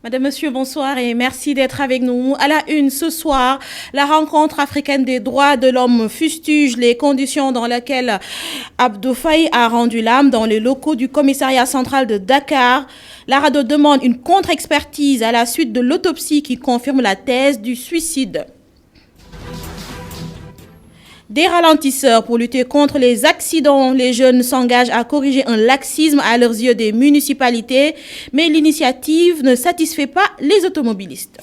Madame, Monsieur, bonsoir et merci d'être avec nous. À la une ce soir, la rencontre africaine des droits de l'homme fustige les conditions dans lesquelles Abdou Faye a rendu l'âme dans les locaux du commissariat central de Dakar. La RADDHO demande une contre-expertise à la suite de l'autopsie qui confirme la thèse du suicide. Des ralentisseurs pour lutter contre les accidents. Les jeunes s'engagent à corriger un laxisme à leurs yeux des municipalités, mais l'initiative ne satisfait pas les automobilistes.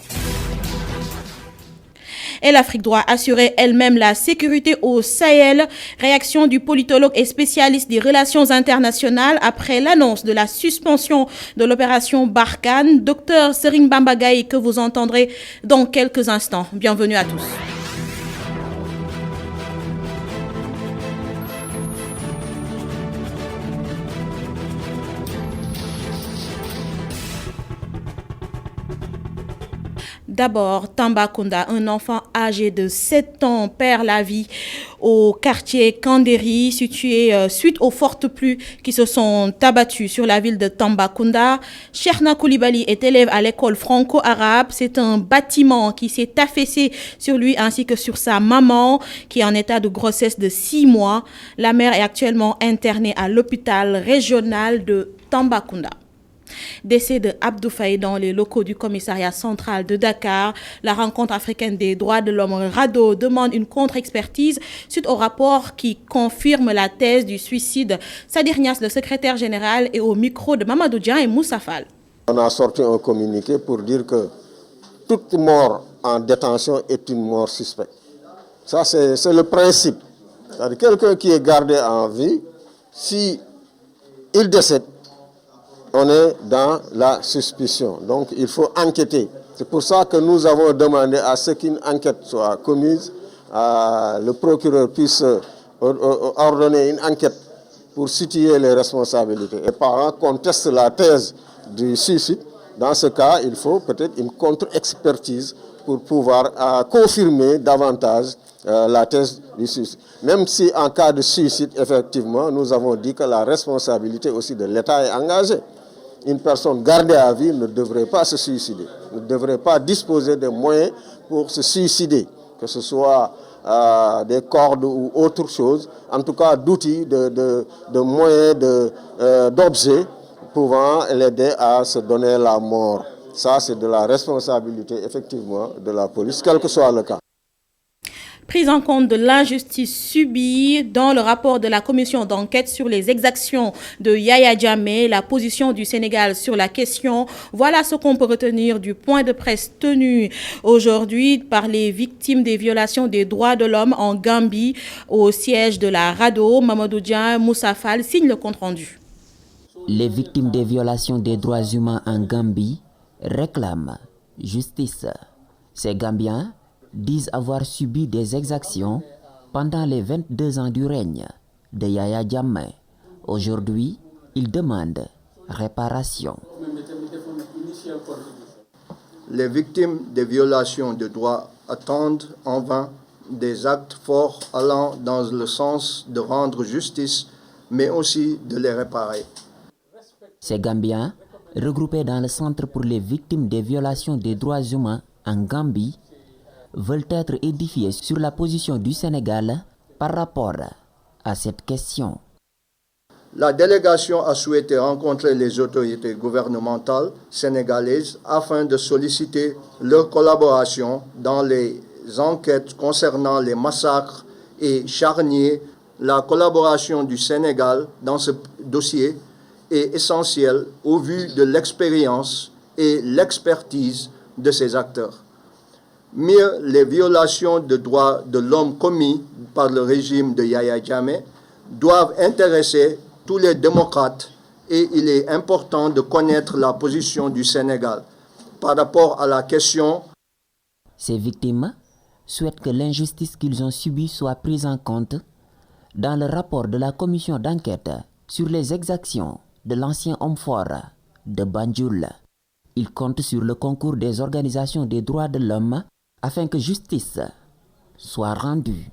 Et l'Afrique doit assurer elle-même la sécurité au Sahel. Réaction du politologue et spécialiste des relations internationales après l'annonce de la suspension de l'opération Barkhane. Docteur Serigne Bamba Gaye, que vous entendrez dans quelques instants. Bienvenue à tous. D'abord, Tambacounda, un enfant âgé de 7 ans perd la vie au quartier Kandéri, situé suite aux fortes pluies qui se sont abattues sur la ville de Tambacounda. Cherna Koulibaly est élève à l'école franco-arabe. C'est un bâtiment qui s'est affaissé sur lui ainsi que sur sa maman qui est en état de grossesse de 6 mois. La mère est actuellement internée à l'hôpital régional de Tambacounda. Décès de Abdou Faye dans les locaux du commissariat central de Dakar. La rencontre africaine des droits de l'homme RADDHO demande une contre-expertise suite au rapport qui confirme la thèse du suicide. Sadir Niass, le secrétaire général, est au micro de Mamadou Dian et Moussa Fall. On a sorti un communiqué pour dire que toute mort en détention est une mort suspecte. Ça, c'est le principe. C'est-à-dire quelqu'un qui est gardé en vie, si il décède, on est dans la suspicion. Donc, il faut enquêter. C'est pour ça que nous avons demandé à ce qu'une enquête soit commise, le procureur puisse ordonner une enquête pour situer les responsabilités. Les parents contestent la thèse du suicide. Dans ce cas, il faut peut-être une contre-expertise pour pouvoir confirmer davantage la thèse du suicide. Même si en cas de suicide, effectivement, nous avons dit que la responsabilité aussi de l'État est engagée. Une personne gardée à vie ne devrait pas se suicider, ne devrait pas disposer de moyens pour se suicider, que ce soit des cordes ou autre chose, en tout cas d'outils, de moyens, d'objets pouvant l'aider à se donner la mort. Ça, c'est de la responsabilité, effectivement, de la police, quel que soit le cas. Prise en compte de l'injustice subie dans le rapport de la commission d'enquête sur les exactions de Yaya Jammeh, la position du Sénégal sur la question. Voilà ce qu'on peut retenir du point de presse tenu aujourd'hui par les victimes des violations des droits de l'homme en Gambie au siège de la RADDHO. Mamadou Dian, Moussa Fall signe le compte-rendu. Les victimes des violations des droits humains en Gambie réclament justice. Ces Gambiens disent avoir subi des exactions pendant les 22 ans du règne de Yaya Jammeh. Aujourd'hui, ils demandent réparation. Les victimes des violations de droits attendent en vain des actes forts allant dans le sens de rendre justice, mais aussi de les réparer. Ces Gambiens, regroupés dans le Centre pour les victimes des violations des droits humains en Gambie, veulent être édifiés sur la position du Sénégal par rapport à cette question. La délégation a souhaité rencontrer les autorités gouvernementales sénégalaises afin de solliciter leur collaboration dans les enquêtes concernant les massacres et charniers. La collaboration du Sénégal dans ce dossier est essentielle au vu de l'expérience et l'expertise de ces acteurs. Mieux, les violations de droits de l'homme commis par le régime de Yaya Jammeh doivent intéresser tous les démocrates et il est important de connaître la position du Sénégal par rapport à la question. Ces victimes souhaitent que l'injustice qu'ils ont subie soit prise en compte dans le rapport de la commission d'enquête sur les exactions de l'ancien homme fort de Banjul. Ils comptent sur le concours des organisations des droits de l'homme afin que justice soit rendue.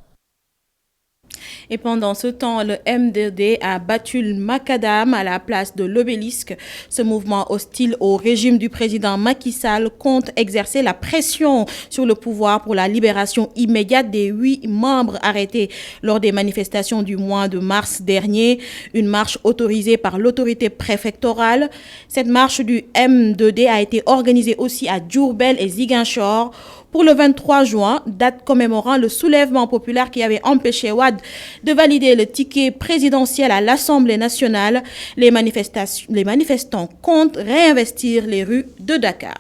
Et pendant ce temps, le MDD a battu le macadam à la place de l'obélisque. Ce mouvement hostile au régime du président Macky Sall compte exercer la pression sur le pouvoir pour la libération immédiate des 8 membres arrêtés lors des manifestations du mois de mars dernier. Une marche autorisée par l'autorité préfectorale. Cette marche du M2D a été organisée aussi à Diourbel et Ziguinchor pour le 23 juin, date commémorant le soulèvement populaire qui avait empêché Wade de valider le ticket présidentiel à l'Assemblée nationale. Les manifestants comptent réinvestir les rues de Dakar.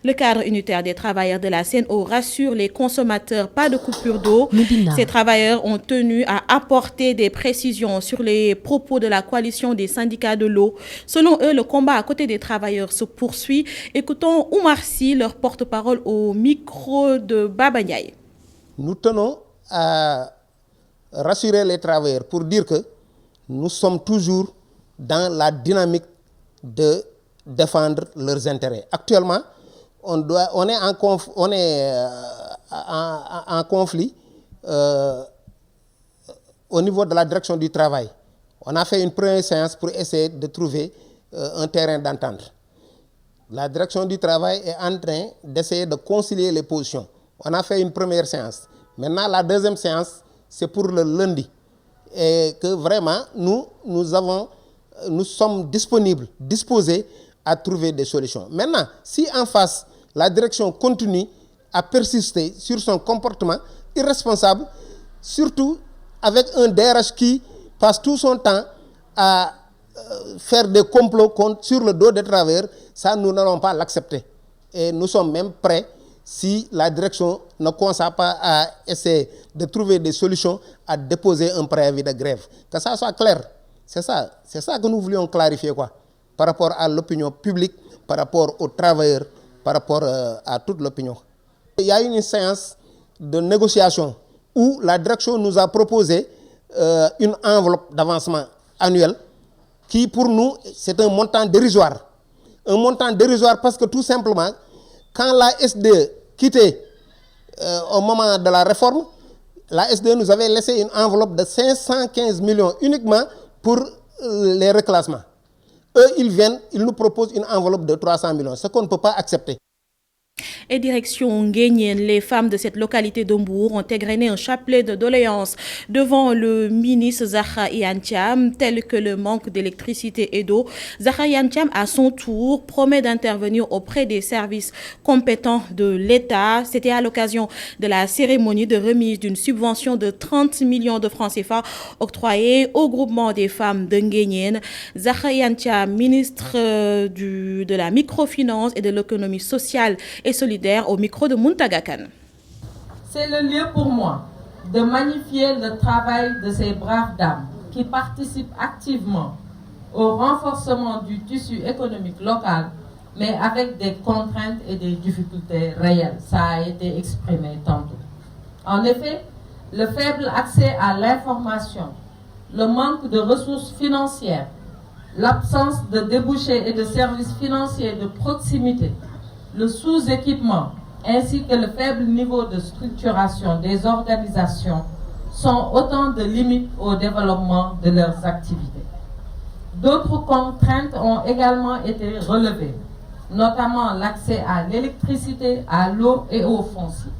Le cadre unitaire des travailleurs de la CNO rassure les consommateurs, pas de coupure d'eau. Ces travailleurs ont tenu à apporter des précisions sur les propos de la coalition des syndicats de l'eau. Selon eux, le combat à côté des travailleurs se poursuit. Écoutons Oumar Sy, leur porte-parole au micro de Baba Ndiaye. Nous tenons à rassurer les travailleurs pour dire que nous sommes toujours dans la dynamique de défendre leurs intérêts. Actuellement, on est en conflit au niveau de la direction du travail. On a fait une première séance pour essayer de trouver un terrain d'entente. La direction du travail est en train d'essayer de concilier les positions. On a fait une première séance. Maintenant, la deuxième séance, c'est pour le lundi. Et que vraiment, nous sommes disposés à trouver des solutions. Maintenant, si en face, la direction continue à persister sur son comportement irresponsable, surtout avec un DRH qui passe tout son temps à faire des complots sur le dos des travailleurs, ça, nous n'allons pas l'accepter. Et nous sommes même prêts, si la direction ne consent pas à essayer de trouver des solutions, à déposer un préavis de grève. Que ça soit clair. C'est ça que nous voulions clarifier, par rapport à l'opinion publique, par rapport aux travailleurs, par rapport à toute l'opinion. Il y a eu une séance de négociation où la direction nous a proposé une enveloppe d'avancement annuel qui, pour nous, c'est un montant dérisoire. Un montant dérisoire parce que tout simplement, quand la SDE quittait au moment de la réforme, la SDE nous avait laissé une enveloppe de 515 millions uniquement pour les reclassements. Eux, ils nous proposent une enveloppe de 300 millions, ce qu'on ne peut pas accepter. Et direction Nguéniène, les femmes de cette localité d'Ombour ont égrené un chapelet de doléances devant le ministre Zahra Iyane Thiam, tel que le manque d'électricité et d'eau. Zahra Iyane Thiam, à son tour, promet d'intervenir auprès des services compétents de l'État. C'était à l'occasion de la cérémonie de remise d'une subvention de 30 millions de francs CFA octroyée au groupement des femmes de Nguéniène. Zahra Iyane Thiam, ministre de la microfinance et de l'économie sociale et solidaire au micro de Muntaga Kane. C'est le lieu pour moi de magnifier le travail de ces braves dames qui participent activement au renforcement du tissu économique local, mais avec des contraintes et des difficultés réelles. Ça a été exprimé tantôt. En effet, le faible accès à l'information, le manque de ressources financières, l'absence de débouchés et de services financiers de proximité, le sous-équipement ainsi que le faible niveau de structuration des organisations sont autant de limites au développement de leurs activités. D'autres contraintes ont également été relevées, notamment l'accès à l'électricité, à l'eau et au foncier.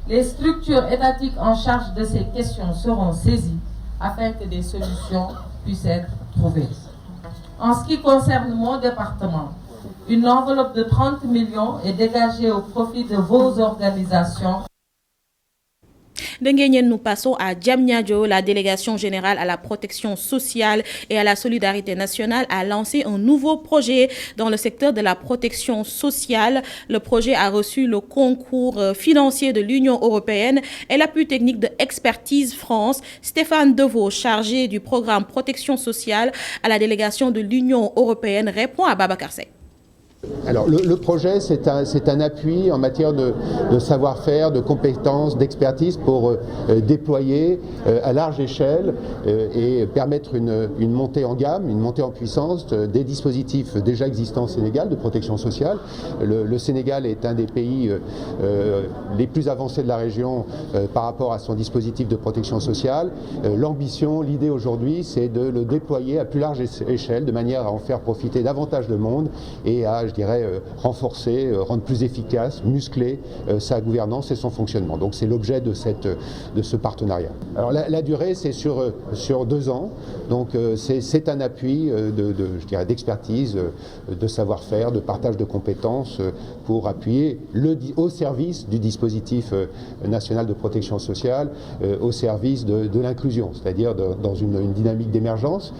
Les structures étatiques en charge de ces questions seront saisies afin que des solutions puissent être trouvées. En ce qui concerne mon département, une enveloppe de 30 millions est dégagée au profit de vos organisations. De Nguéniène, nous passons à Diamniadio. La délégation générale à la protection sociale et à la solidarité nationale a lancé un nouveau projet dans le secteur de la protection sociale. Le projet a reçu le concours financier de l'Union européenne et l'appui technique de Expertise France. Stéphane Deveau, chargé du programme protection sociale à la délégation de l'Union européenne, répond à Babacar Seck. Alors le projet, c'est un appui en matière de savoir-faire, de compétences, d'expertise pour déployer à large échelle et permettre une montée en gamme, une montée en puissance des dispositifs déjà existants au Sénégal de protection sociale. Le Sénégal est un des pays les plus avancés de la région par rapport à son dispositif de protection sociale. L'ambition, l'idée aujourd'hui, c'est de le déployer à plus large échelle de manière à en faire profiter davantage de monde et à, je dirais, renforcer, rendre plus efficace, muscler sa gouvernance et son fonctionnement. Donc c'est l'objet de ce partenariat. Alors la durée, c'est sur 2 ans. Donc c'est un appui je dirais, d'expertise, de savoir-faire, de partage de compétences pour appuyer au service du dispositif national de protection sociale, au service de l'inclusion, c'est-à-dire dans une dynamique d'émergence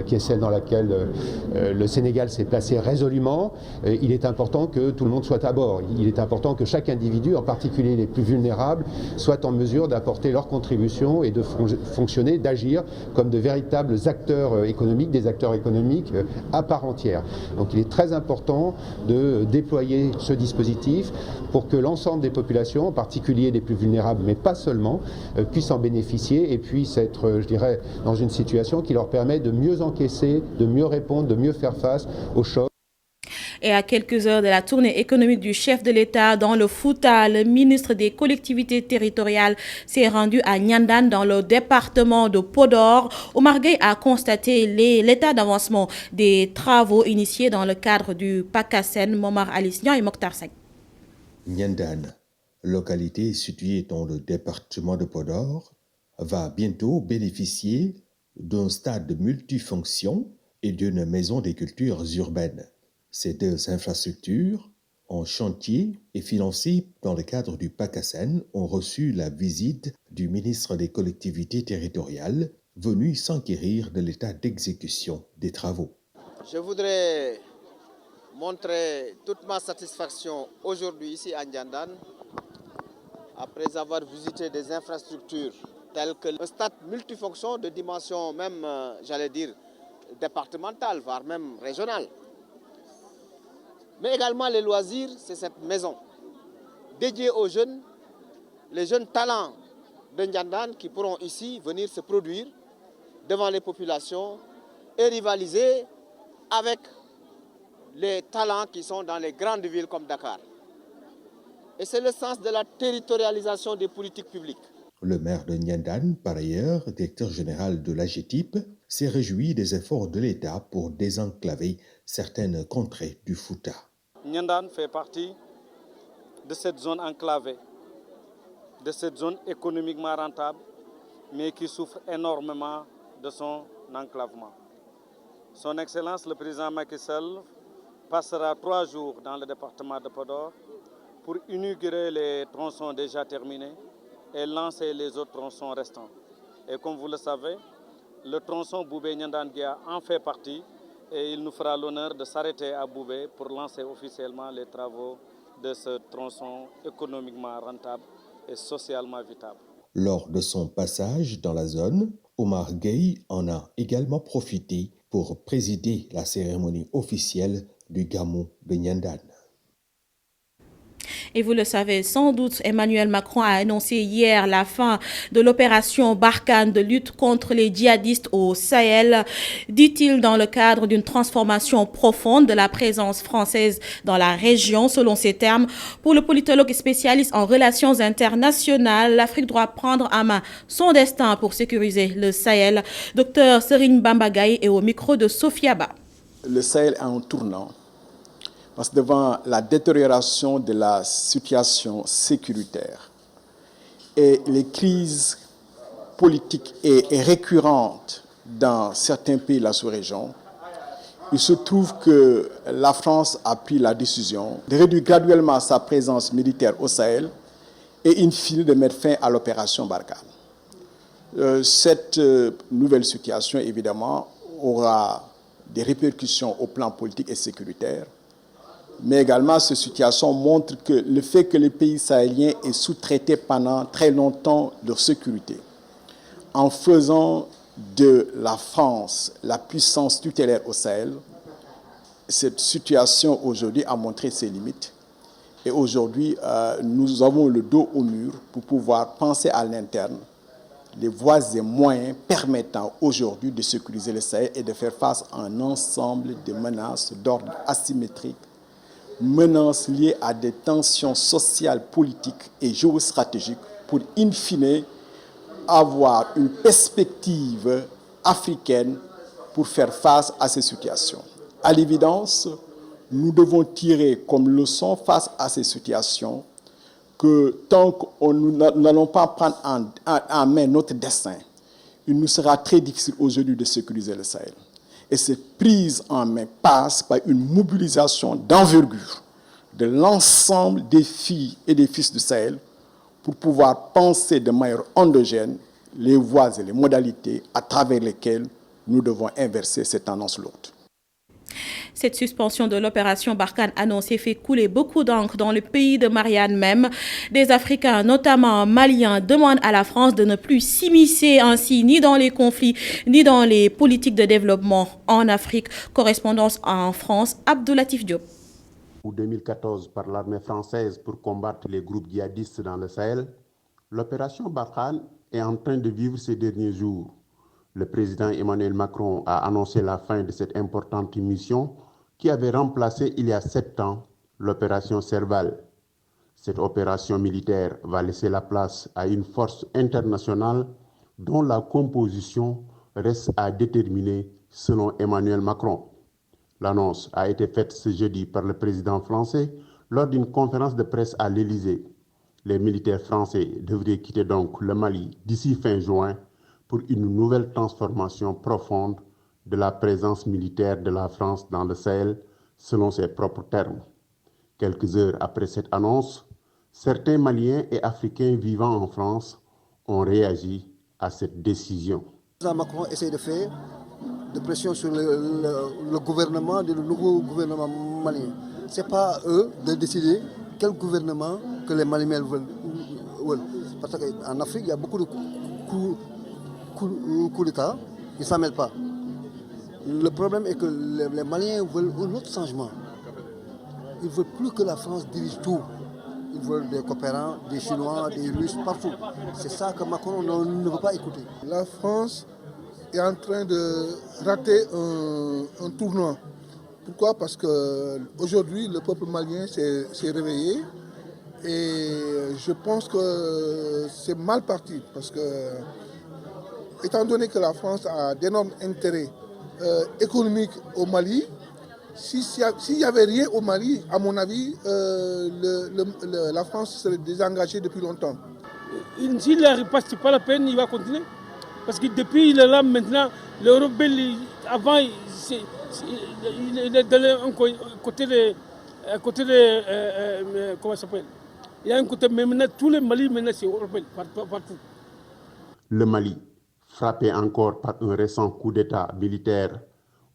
qui est celle dans laquelle le Sénégal s'est placé résolument. Il est important que tout le monde soit à bord. Il est important que chaque individu, en particulier les plus vulnérables, soit en mesure d'apporter leur contribution et de fonctionner, d'agir comme de véritables acteurs économiques, des acteurs économiques à part entière. Donc il est très important de déployer ce dispositif pour que l'ensemble des populations, en particulier les plus vulnérables, mais pas seulement, puissent en bénéficier et puissent être, je dirais, dans une situation qui leur permet de mieux encaisser, de mieux répondre, de mieux faire face aux chocs. Et à quelques heures de la tournée économique du chef de l'État dans le Fouta, le ministre des collectivités territoriales s'est rendu à Niandane dans le département de Podor. Omar Gueye a constaté l'état d'avancement des travaux initiés dans le cadre du PACASEN. Momar Alisnian et Mokhtar Seck. Niandane, localité située dans le département de Podor, va bientôt bénéficier d'un stade multifonction et d'une maison des cultures urbaines. Ces 2 infrastructures, en chantier et financées dans le cadre du PACASEN, ont reçu la visite du ministre des collectivités territoriales, venu s'enquérir de l'état d'exécution des travaux. Je voudrais montrer toute ma satisfaction aujourd'hui ici à Niandane, après avoir visité des infrastructures telles que un stade multifonction de dimension même, j'allais dire, départementale, voire même régionale. Mais également les loisirs, c'est cette maison dédiée aux jeunes, les jeunes talents de Niandane qui pourront ici venir se produire devant les populations et rivaliser avec les talents qui sont dans les grandes villes comme Dakar. Et c'est le sens de la territorialisation des politiques publiques. Le maire de Niandane, par ailleurs, directeur général de l'AGETIP, s'est réjoui des efforts de l'État pour désenclaver certaines contrées du Fouta. Niandane fait partie de cette zone enclavée, de cette zone économiquement rentable, mais qui souffre énormément de son enclavement. Son Excellence, le président Macky Sall, passera 3 jours dans le département de Podor pour inaugurer les tronçons déjà terminés et lancer les autres tronçons restants. Et comme vous le savez, le tronçon Boubé-Niandane-Guia en fait partie et il nous fera l'honneur de s'arrêter à Boubé pour lancer officiellement les travaux de ce tronçon économiquement rentable et socialement vitable. Lors de son passage dans la zone, Omar Gueye en a également profité pour présider la cérémonie officielle du Gamou de Niandane. Et vous le savez sans doute, Emmanuel Macron a annoncé hier la fin de l'opération Barkhane de lutte contre les djihadistes au Sahel, dit-il dans le cadre d'une transformation profonde de la présence française dans la région. Selon ses termes, pour le politologue et spécialiste en relations internationales, l'Afrique doit prendre en main son destin pour sécuriser le Sahel. Dr Serine Bamba Gaye est au micro de Sophia Ba. Le Sahel est un tournant. Parce que devant la détérioration de la situation sécuritaire et les crises politiques et récurrentes dans certains pays de la sous-région, il se trouve que la France a pris la décision de réduire graduellement sa présence militaire au Sahel et in fine de mettre fin à l'opération Barkhane. Cette nouvelle situation, évidemment, aura des répercussions au plan politique et sécuritaire. Mais également, cette situation montre que le fait que les pays sahéliens aient sous-traité pendant très longtemps leur sécurité, en faisant de la France la puissance tutélaire au Sahel, cette situation aujourd'hui a montré ses limites. Et aujourd'hui, nous avons le dos au mur pour pouvoir penser à l'interne les voies et moyens permettant aujourd'hui de sécuriser le Sahel et de faire face à un ensemble de menaces d'ordre asymétrique, menaces liées à des tensions sociales, politiques et géostratégiques pour, in fine, avoir une perspective africaine pour faire face à ces situations. À l'évidence, nous devons tirer comme leçon face à ces situations que tant que nous n'allons pas prendre en main notre destin, il nous sera très difficile aujourd'hui de sécuriser le Sahel. Et cette prise en main passe par une mobilisation d'envergure de l'ensemble des filles et des fils du Sahel pour pouvoir penser de manière endogène les voies et les modalités à travers lesquelles nous devons inverser cette tendance lourde. Cette suspension de l'opération Barkhane annoncée fait couler beaucoup d'encre dans le pays de Marianne même. Des Africains, notamment maliens, demandent à la France de ne plus s'immiscer ainsi ni dans les conflits ni dans les politiques de développement en Afrique. Correspondance en France, Abdoulatif Diop. En 2014 par l'armée française pour combattre les groupes djihadistes dans le Sahel, l'opération Barkhane est en train de vivre ces derniers jours. Le président Emmanuel Macron a annoncé la fin de cette importante mission qui avait remplacé il y a 7 ans l'opération Serval. Cette opération militaire va laisser la place à une force internationale dont la composition reste à déterminer selon Emmanuel Macron. L'annonce a été faite ce jeudi par le président français lors d'une conférence de presse à l'Élysée. Les militaires français devraient quitter donc le Mali d'ici fin juin pour une nouvelle transformation profonde de la présence militaire de la France dans le Sahel, selon ses propres termes. Quelques heures après cette annonce, certains Maliens et Africains vivant en France ont réagi à cette décision. Macron essaie de faire de pression sur le gouvernement, le nouveau gouvernement malien. Ce n'est pas eux de décider quel gouvernement que les Maliens veulent. Parce qu'en Afrique, il y a beaucoup de coups d'État, ils ne s'en mêlent pas. Le problème est que les Maliens veulent un autre changement. Ils ne veulent plus que la France dirige tout. Ils veulent des coopérants, des Chinois, des Russes, partout. C'est ça que Macron ne veut pas écouter. La France est en train de rater un tournoi. Pourquoi? Parce qu'aujourd'hui, le peuple malien s'est réveillé. Et je pense que c'est mal parti. Parce que, étant donné que la France a d'énormes intérêts économiques au Mali, s'il n'y avait rien au Mali, à mon avis, la France serait désengagée depuis longtemps. S'il n'arrive pas, ce n'est pas la peine, il va continuer. Parce que depuis il est là maintenant, l'Europe, avant, il est dans un côté de comment ça s'appelle? Il y a un côté, mais maintenant, tous les Mali, maintenant, c'est européen, partout. Le Mali, frappé encore par un récent coup d'État militaire,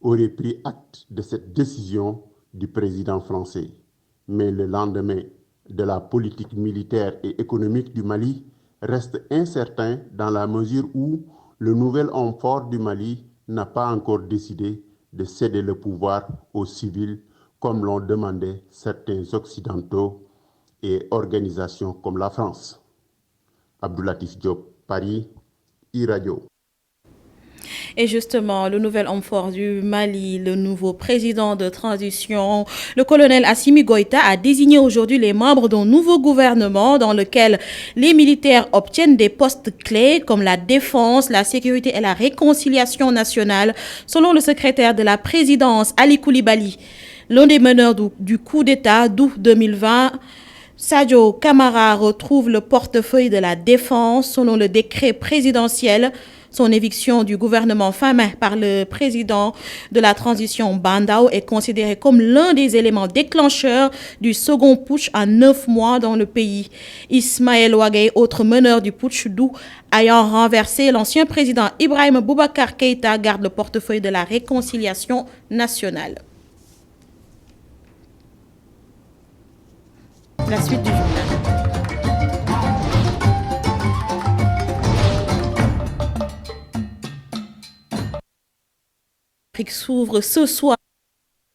aurait pris acte de cette décision du président français. Mais le lendemain de la politique militaire et économique du Mali reste incertain dans la mesure où le nouvel homme fort du Mali n'a pas encore décidé de céder le pouvoir aux civils comme l'ont demandé certains occidentaux et organisations comme la France. Abdoulatif Diop, Paris, iRadio. Et justement, le nouvel homme fort du Mali, le nouveau président de transition, le colonel Assimi Goïta, a désigné aujourd'hui les membres d'un nouveau gouvernement dans lequel les militaires obtiennent des postes clés comme la défense, la sécurité et la réconciliation nationale, selon le secrétaire de la présidence, Ali Koulibaly. L'un des meneurs du coup d'État d'août 2020, Sadio Kamara, retrouve le portefeuille de la défense selon le décret présidentiel. Son éviction du gouvernement fin mai par le président de la transition Bandao est considérée comme l'un des éléments déclencheurs du second putsch en 9 mois dans le pays. Ismaël Ouagay, autre meneur du putsch d'où ayant renversé l'ancien président Ibrahim Boubacar Keïta, garde le portefeuille de la réconciliation nationale. La suite du journal. L'Afrique s'ouvre ce soir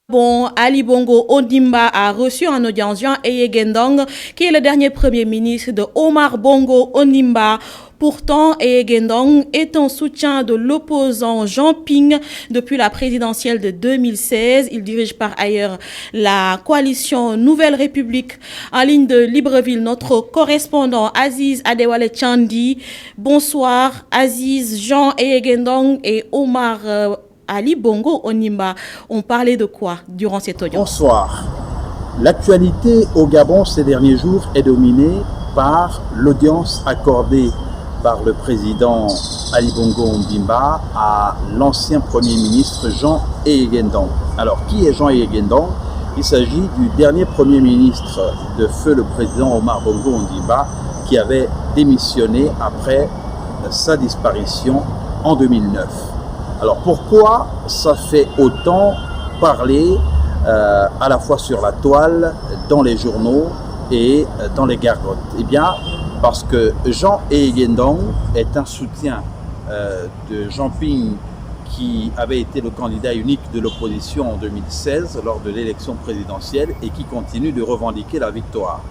Bon, Ali Bongo Ondimba a reçu en audience Jean Eyegendong, qui est le dernier premier ministre de Omar Bongo Ondimba. Pourtant, Eyegendong est en soutien de l'opposant Jean Ping depuis la présidentielle de 2016. Il dirige par ailleurs la coalition Nouvelle République. En ligne de Libreville, notre correspondant Aziz Adewale Chandi. Bonsoir Aziz, Jean Eyegendong et Omar Ali Bongo Ondimba ont parlé de quoi durant cette audience? Bonsoir. L'actualité au Gabon ces derniers jours est dominée par l'audience accordée par le président Ali Bongo Ondimba à l'ancien Premier ministre Jean Eyegendong. Alors, qui est Jean Eyegendong? Il s'agit du dernier Premier ministre de feu le président Omar Bongo Ondimba qui avait démissionné après sa disparition en 2009. Alors pourquoi ça fait autant parler à la fois sur la toile, dans les journaux et dans les gargotes? Eh bien, parce que Jean Eyegendong est un soutien de Jean Ping, qui avait été le candidat unique de l'opposition en 2016 lors de l'élection présidentielle et qui continue de revendiquer la victoire.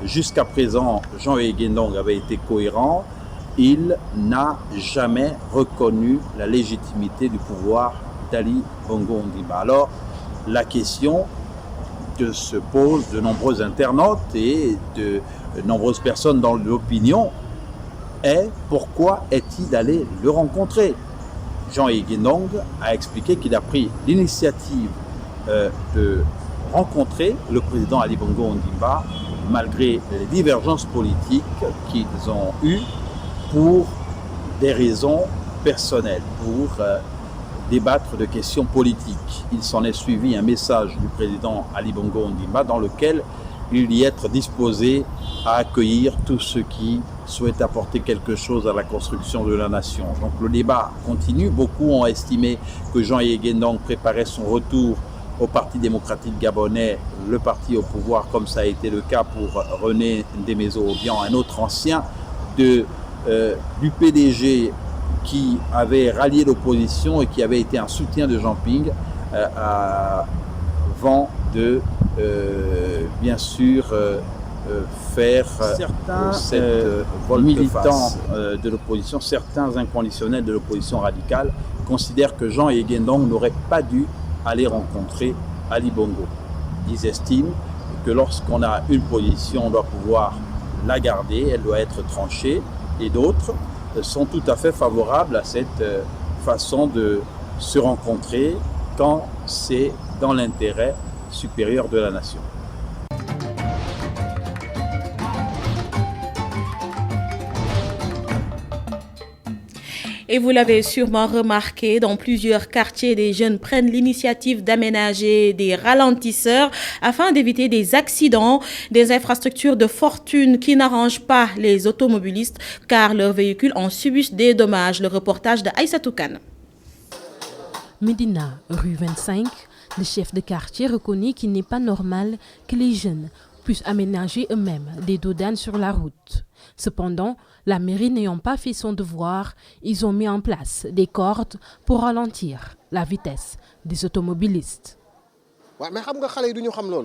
Jusqu'à présent, Jean Eyegendong avait été cohérent. Il n'a jamais reconnu la légitimité du pouvoir d'Ali Bongo Ondimba. Alors, la question que se posent de nombreux internautes et de nombreuses personnes dans l'opinion est: pourquoi est-il allé le rencontrer? Jean Eyegendong a expliqué qu'il a pris l'initiative de rencontrer le président Ali Bongo Ondimba malgré les divergences politiques qu'ils ont eues pour des raisons personnelles, pour débattre de questions politiques. Il s'en est suivi un message du président Ali Bongo Ondimba dans lequel il dit être disposé à accueillir tous ceux qui souhaitent apporter quelque chose à la construction de la nation. Donc le débat continue. Beaucoup ont estimé que Jean Eyegendong préparait son retour au Parti démocratique gabonais, le parti au pouvoir, comme ça a été le cas pour René Ndémézo-Obiang, un autre ancien du PDG qui avait rallié l'opposition et qui avait été un soutien de Jean Ping avant de bien sûr faire cette militants de l'opposition, certains inconditionnels de l'opposition radicale considèrent que Jean Eyegendong n'aurait pas dû aller rencontrer Ali Bongo. Ils estiment que lorsqu'on a une position, on doit pouvoir la garder, elle doit être tranchée, et d'autres sont tout à fait favorables à cette façon de se rencontrer quand c'est dans l'intérêt supérieur de la nation. Et vous l'avez sûrement remarqué, dans plusieurs quartiers, des jeunes prennent l'initiative d'aménager des ralentisseurs afin d'éviter des accidents, des infrastructures de fortune qui n'arrangent pas les automobilistes car leurs véhicules en subissent des dommages. Le reportage de Aïssatou Kane. Médina, rue 25, le chef de quartier reconnaît qu'il n'est pas normal que les jeunes puissent aménager eux-mêmes des dodanes sur la route. Cependant, la mairie n'ayant pas fait son devoir, ils ont mis en place des cordes pour ralentir la vitesse des automobilistes.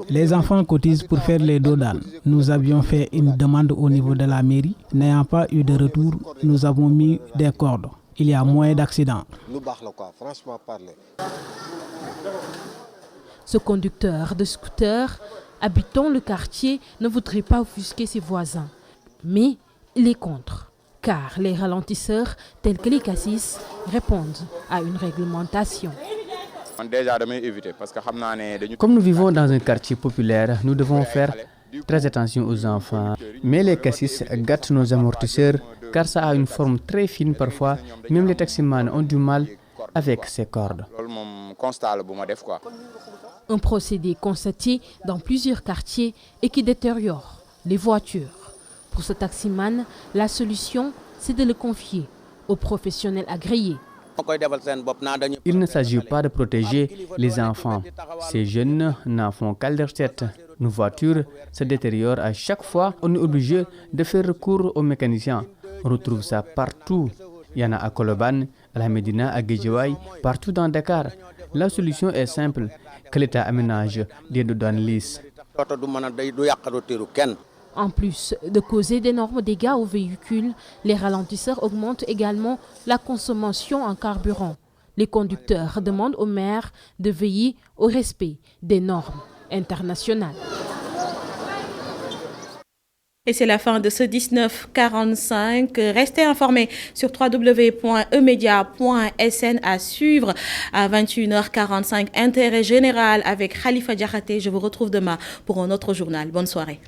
Les enfants cotisent pour faire les dodanes. Nous avions fait une demande au niveau de la mairie. N'ayant pas eu de retour, nous avons mis des cordes. Il y a moins d'accidents. Ce conducteur de scooter habitant le quartier ne voudrait pas offusquer ses voisins. Mais il est contre, car les ralentisseurs tels que les cassis répondent à une réglementation. Comme nous vivons dans un quartier populaire, nous devons faire très attention aux enfants. Mais les cassis gâtent nos amortisseurs car ça a une forme très fine parfois. Même les taximans ont du mal avec ces cordes. Un procédé constaté dans plusieurs quartiers et qui détériore les voitures. Pour ce taximan, la solution, c'est de le confier aux professionnels agréés. Il ne s'agit pas de protéger les enfants. Ces jeunes n'en font qu'à leur tête. Nos voitures se détériorent à chaque fois. On est obligé de faire recours aux mécaniciens. On retrouve ça partout. Il y en a à Koloban, à la Médina, à Guédiawaye, partout dans Dakar. La solution est simple. que l'État aménage des douanes lisses. En plus de causer d'énormes dégâts aux véhicules, les ralentisseurs augmentent également la consommation en carburant. Les conducteurs demandent aux maires de veiller au respect des normes internationales. Et c'est la fin de ce 1945. Restez informés sur www.emedia.sn à suivre à 21h45 Intérêt général avec Khalifa Diakhaté. Je vous retrouve demain pour un autre journal. Bonne soirée.